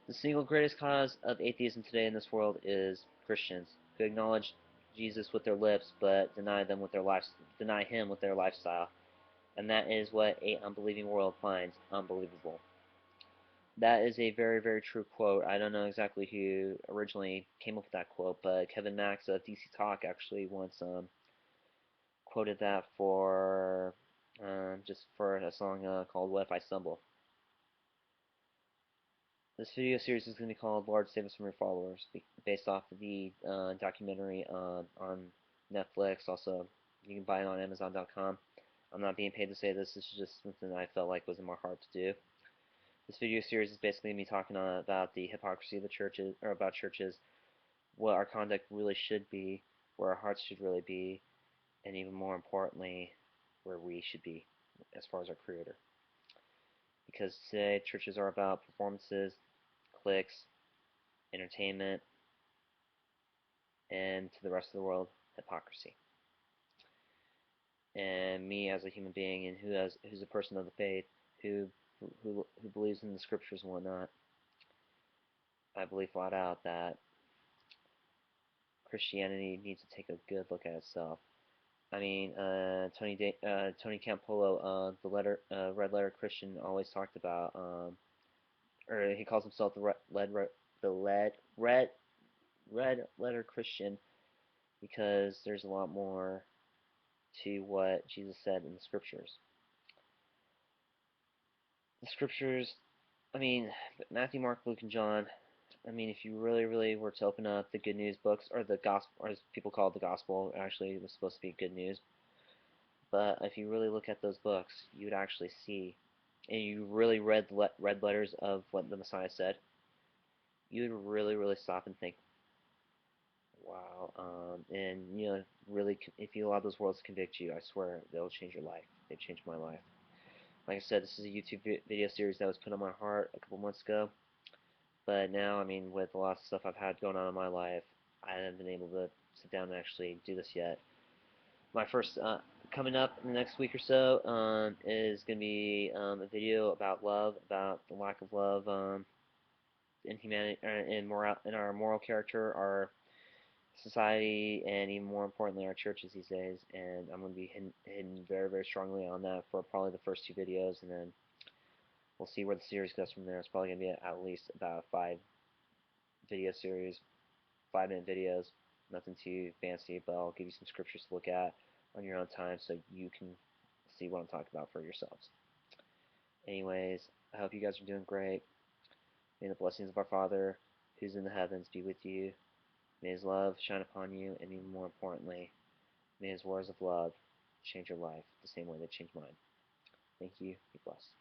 The single greatest cause of atheism today in this world is Christians who acknowledge Jesus with their lips but deny him with their lifestyle. And that is what a unbelieving world finds unbelievable. That is a very, very true quote. I don't know exactly who originally came up with that quote, but Kevin Max of DC Talk actually once quoted that for just for a song called "What If I Stumble." This video series is going to be called "Lord Save Us from Your Followers," based off of the documentary on Netflix. Also, you can buy it on Amazon.com. I'm not being paid to say this. This is just something I felt like was in my heart to do. This video series is basically me talking about the hypocrisy of the churches, or about churches, what our conduct really should be, where our hearts should really be, and even more importantly, where we should be as far as our Creator. Because today churches are about performances, clicks, entertainment, and to the rest of the world, hypocrisy. And me as a human being and who's a person of the faith who who believes in the scriptures and whatnot, I believe flat out that Christianity needs to take a good look at itself. I mean, Tony Campolo, the red letter Christian, always talked about, or he calls himself the red letter Christian because there's a lot more to what Jesus said in the scriptures. The scriptures, I mean, Matthew, Mark, Luke, and John. I mean, if you really, really were to open up the good news books, or the gospel, or as people call it, the gospel, actually it was supposed to be good news. But if you really look at those books, you would actually see, and you really read letters of what the Messiah said, you would really, really stop and think, wow. And really, if you allow those words to convict you, I swear they'll change your life. They've changed my life. Like I said, this is a YouTube video series that was put on my heart a couple months ago. But now, I mean, with a lot of stuff I've had going on in my life, I haven't been able to sit down and actually do this yet. My first, coming up in the next week or so, is going to be a video about love, about the lack of love in humanity, in our moral character, our society, and even more importantly, our churches these days. And I'm going to be hitting very, very strongly on that for probably the first two videos, and then we'll see where the series goes from there. It's probably going to be at least about a 5 video series, 5-minute videos, nothing too fancy, but I'll give you some scriptures to look at on your own time so you can see what I'm talking about for yourselves. Anyways, I hope you guys are doing great. May the blessings of our Father, who's in the heavens, be with you. May His love shine upon you, and even more importantly, may His words of love change your life the same way they changed mine. Thank you. Be blessed.